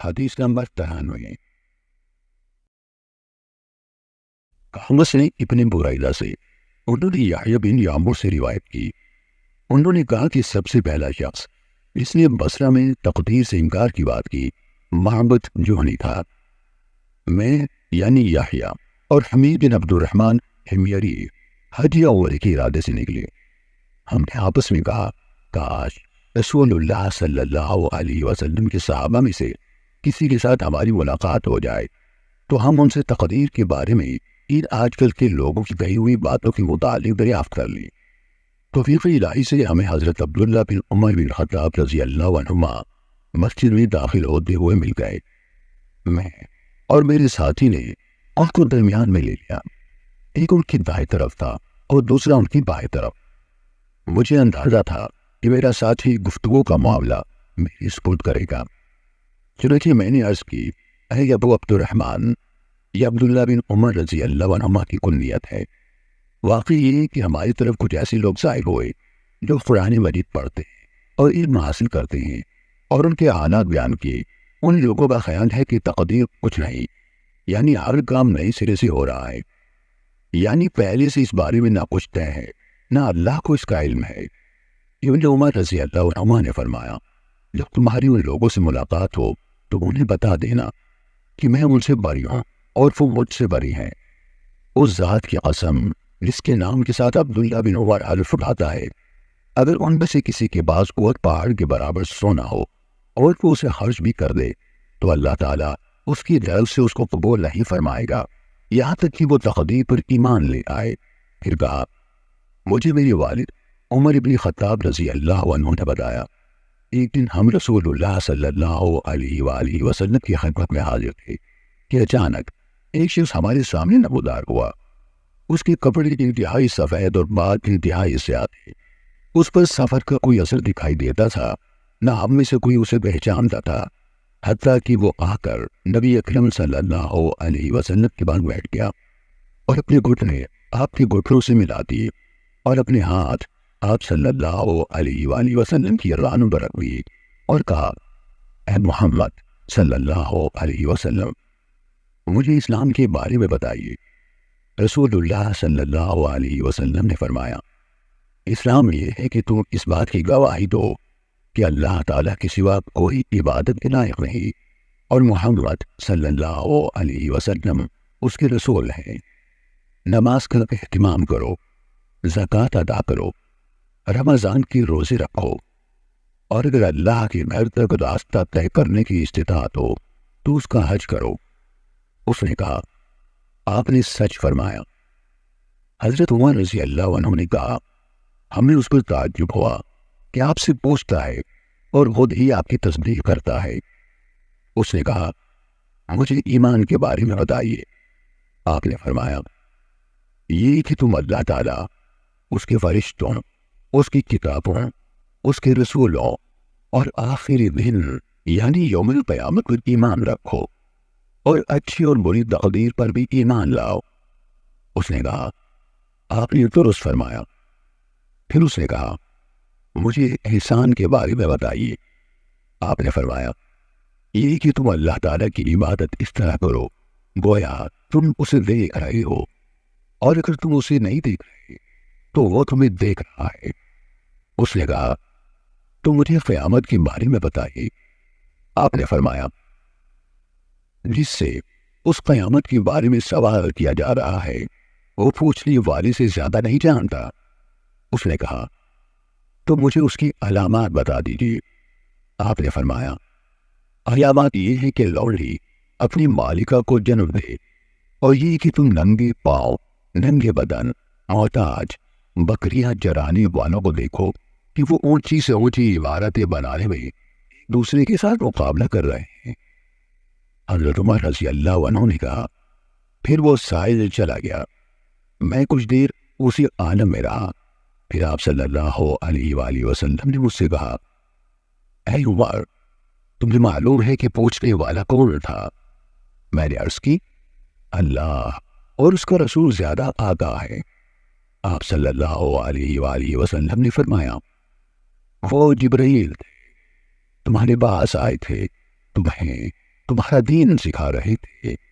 حدیث نمبر 93۔ کہانس نے ابن برائدہ سے، انہوں نے یحییٰ بن یعمر سے روایت کی، انہوں نے کہا کہ سب سے پہلا شخص جس نے بصرہ میں تقدیر سے انکار کی بات کی معبد جوہنی تھا۔ میں یعنی یحییٰ اور حمید بن عبد الرحمن حمیری حج یا عمرے کے ارادے سے نکلے۔ ہم نے آپس میں کہا، کاش رسول اللہ صلی اللہ علیہ وسلم کے صحابہ میں سے کسی کے ساتھ ہماری ملاقات ہو جائے تو ہم ان سے تقدیر کے بارے میں ان آج کل کے لوگوں کی کہی ہوئی باتوں کے متعلق دریافت کر لیں۔ توفیق الہی سے ہمیں حضرت عبداللہ بن عمر بن خطاب رضی اللہ عنہما مسجد میں داخل ہوتے ہوئے مل گئے۔ میں اور میرے ساتھی نے ان کو درمیان میں لے لیا، ایک ان کی دائیں طرف تھا اور دوسرا ان کی بائیں طرف۔ مجھے اندازہ تھا کہ میرا ساتھی گفتگو کا معاملہ میرے سپرد کرے گا، چنانچہ میں نے عرض کی، اے ابو عبد الرحمن، یہ عبداللہ بن عمر رضی اللہ عنہما کی کنیت ہے۔ واقعی یہ کہ ہماری طرف کچھ ایسے لوگ ظاہر ہوئے جو قرآن مجید پڑھتے ہیں اور علم حاصل کرتے ہیں، اور ان کے حالات بیان کیے۔ ان لوگوں کا خیال ہے کہ تقدیر کچھ نہیں، یعنی ہر کام نئے سرے سے ہو رہا ہے، یعنی پہلے سے اس بارے میں نہ کچھ طے ہے نہ اللہ کو اس کا علم ہے۔ ابن عمر رضی اللہ عنہ نے فرمایا، جب تمہاری ان لوگوں سے ملاقات ہو تو انہیں بتا دینا کہ میں ان سے بری ہوں اور وہ مجھ سے بری ہیں۔ اس ذات کی قسم جس کے نام کے ساتھ عبداللہ بن عمر حلف اٹھاتا ہے، اگر ان میں سے کسی کے پاس قوت پہاڑ کے برابر سونا ہو اور وہ اسے خرچ بھی کر دے تو اللہ تعالیٰ اس کی طرف سے اس کو قبول نہیں فرمائے گا یہاں تک کہ وہ تقدیر پر ایمان لے آئے۔ پھر کہا، مجھے میرے والد عمر بن خطاب رضی اللہ عنہ نے بتایا، ایک دن ہم رسول اللہ صلی اللہ علیہ وآلہ وسلم کی خدمت میں حاضر تھے کہ اچانک ایک شخص ہمارے سامنے نمودار ہوا۔ اس کے کپڑے انتہائی سفید اور بال انتہائی سیاہ تھے۔ اس پر سفر کا کوئی اثر دکھائی دیتا تھا، نہ ہم میں سے کوئی اسے پہچانتا تھا، حتیٰ کہ وہ آ کر نبی اکرم صلی اللہ علیہ وسلم کے پاس بیٹھ گیا اور اپنے گھٹنے آپ کے گھٹنوں سے ملا دیے اور اپنے ہاتھ آپ صلی اللہ علیہ وآلہ وسلم کی رانوں پر رکھ دیے اور کہا، اے محمد صلی اللہ علیہ وسلم، مجھے اسلام کے بارے میں بتائیے۔ رسول اللہ صلی اللہ علیہ وسلم نے فرمایا، اسلام یہ ہے کہ تم اس بات کی گواہی دو کہ اللہ تعالیٰ کے سوا کوئی عبادت کے لائق نہیں اور محمد صلی اللہ علیہ وسلم اس کے رسول ہیں۔ نماز کا اہتمام کرو، زکوٰۃ ادا کرو، رمضان کی روزے رکھو، اور اگر اللہ کے گھر تک راستہ طے کرنے کی استطاعت ہو تو اس کا حج کرو۔ اس نے کہا، آپ نے سچ فرمایا۔ حضرت عمر رضی اللہ عنہ نے کہا، ہمیں اس پر تعجب ہوا کہ آپ سے پوچھتا ہے اور خود ہی آپ کی تصدیق کرتا ہے۔ اس نے کہا، مجھے ایمان کے بارے میں بتائیے۔ آپ نے فرمایا، یہ کہ تم اللہ تعالیٰ، اس کے فرشتوں، اس کی کتابوں، اس کے رسولوں اور آخری دن یعنی یوم القیامت پر ایمان رکھو اور اچھی اور بری تقدیر پر بھی ایمان لاؤ۔ اس نے کہا، آپ نے درست فرمایا۔ پھر اس نے کہا، مجھے احسان کے بارے میں بتائیے۔ آپ نے فرمایا، یہ کہ تم اللہ تعالیٰ کی عبادت اس طرح کرو گویا تم اسے دیکھ رہے ہو، اور اگر تم اسے نہیں دیکھ رہے تو وہ تمہیں دیکھ رہا ہے۔ اس نے کہا، تو مجھے قیامت کے بارے میں بتائیے۔ آپ نے فرمایا، جس سے اس قیامت کے بارے میں سوال کیا جا رہا ہے وہ پوچھنے والے سے زیادہ نہیں جانتا۔ اس نے کہا، تو مجھے اس کی علامات بتا دیجیے۔ آپ نے فرمایا، علامات یہ ہے کہ لوڑی اپنی مالکہ کو جنم دے، اور یہ کہ تم ننگے پاؤں، ننگے بدن، محتاج، بکریاں چرانے والوں کو دیکھو کہ وہ اونچی سے اونچی عمارتیں بنانے میں دوسرے کے ساتھ مقابلہ کر رہے ہیں۔ حضرت عمر رضی اللہ عنہ نے کہا، پھر وہ سائل چلا گیا۔ میں کچھ دیر اسی عالم میں رہا، پھر آپ صلی اللہ علیہ وآلہ وسلم نے مجھ سے کہا، اے عمر، تمہیں معلوم ہے کہ پوچھنے والا کون تھا؟ میں نے عرض کی، اللہ اور اس کا رسول زیادہ آگاہ ہے۔ آپ صلی اللہ علیہ وآلہ وسلم نے فرمایا، وہ جبرائیل تھے، تمہارے پاس آئے تھے، تمہیں تمہارا دین سکھا رہے تھے۔